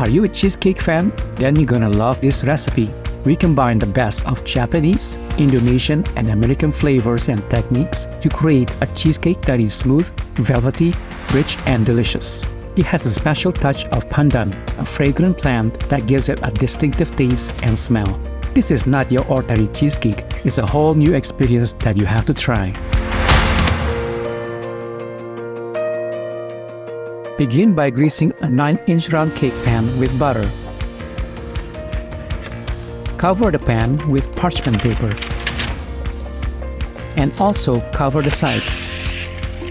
Are you a cheesecake fan? Then you're gonna love this recipe. We combine the best of Japanese, Indonesian, and American flavors and techniques to create a cheesecake that is smooth, velvety, rich, and delicious. It has a special touch of pandan, a fragrant plant that gives it a distinctive taste and smell. This is not your ordinary cheesecake, it's a whole new experience that you have to try. Begin by greasing a 9-inch round cake pan with butter. Cover the pan with parchment paper. And also cover the sides.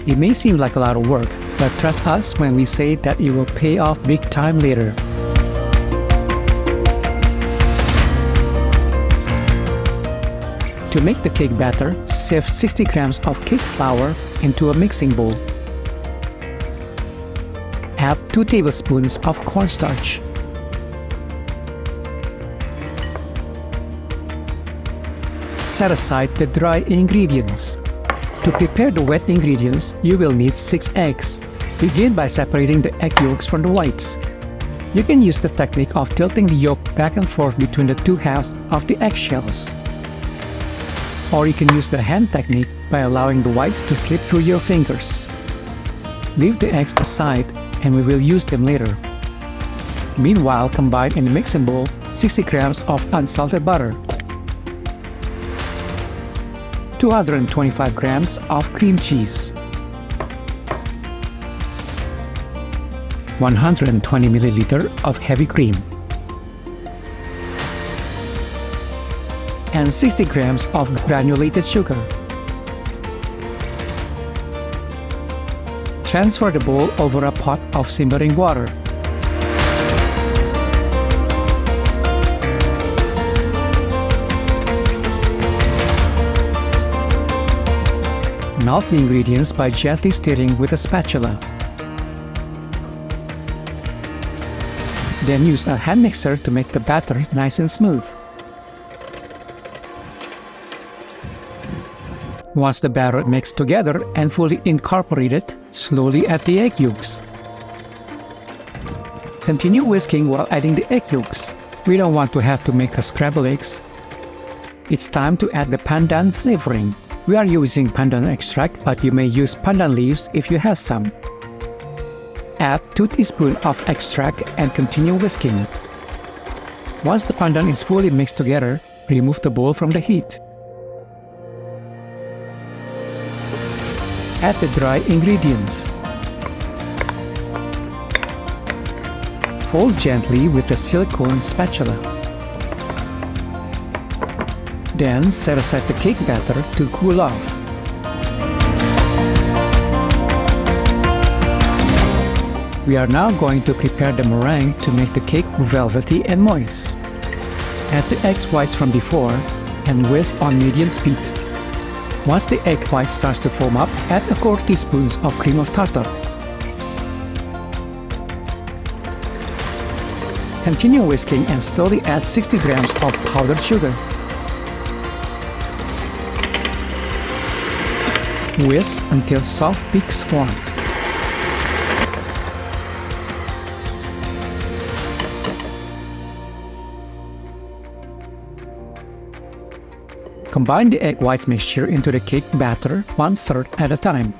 It may seem like a lot of work, but trust us when we say that it will pay off big time later. To make the cake batter, sift 60 grams of cake flour into a mixing bowl. Add 2 tablespoons of cornstarch. Set aside the dry ingredients. To prepare the wet ingredients, you will need 6 eggs. Begin by separating the egg yolks from the whites. You can use the technique of tilting the yolk back and forth between the 2 halves of the eggshells. Or you can use the hand technique by allowing the whites to slip through your fingers. Leave the eggs aside and we will use them later. Meanwhile, combine in the mixing bowl 60 grams of unsalted butter, 225 grams of cream cheese, 120 milliliters of heavy cream, and 60 grams of granulated sugar. Transfer the bowl over a pot of simmering water. Melt the ingredients by gently stirring with a spatula. Then use a hand mixer to make the batter nice and smooth. Once the batter mixed together and fully incorporated, slowly add the egg yolks. Continue whisking while adding the egg yolks. We don't want to have to make a scrambled eggs. It's time to add the pandan flavoring. We are using pandan extract, but you may use pandan leaves if you have some. Add 2 teaspoons of extract and continue whisking. Once the pandan is fully mixed together, remove the bowl from the heat. Add the dry ingredients. Fold gently with a silicone spatula. Then set aside the cake batter to cool off. We are now going to prepare the meringue to make the cake velvety and moist. Add the egg whites from before and whisk on medium speed. Once the egg white starts to foam up, add a 1/4 teaspoon of cream of tartar. Continue whisking and slowly add 60 grams of powdered sugar. Whisk until soft peaks form. Combine the egg whites mixture into the cake batter 1/3 at a time.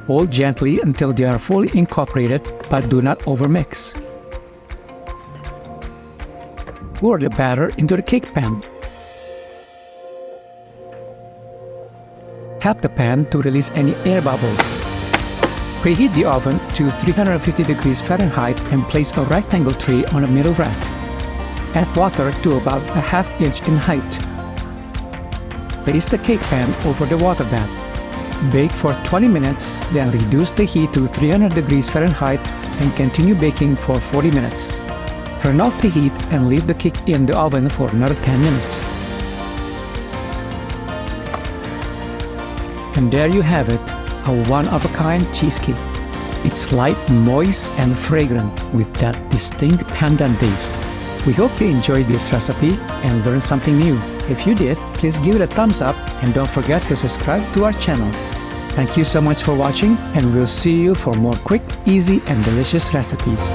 Hold gently until they are fully incorporated, but do not overmix. Pour the batter into the cake pan. Tap the pan to release any air bubbles. Preheat the oven to 350 degrees Fahrenheit and place a rectangle tray on a middle rack. Add water to about a 1/2 inch in height. Place the cake pan over the water bath. Bake for 20 minutes, then reduce the heat to 300 degrees Fahrenheit and continue baking for 40 minutes. Turn off the heat and leave the cake in the oven for another 10 minutes. And there you have it, a one-of-a-kind cheesecake. It's light, moist, and fragrant with that distinct pandan taste. We hope you enjoyed this recipe and learned something new. If you did, please give it a thumbs up and don't forget to subscribe to our channel. Thank you so much for watching, and we'll see you for more quick, easy, and delicious recipes.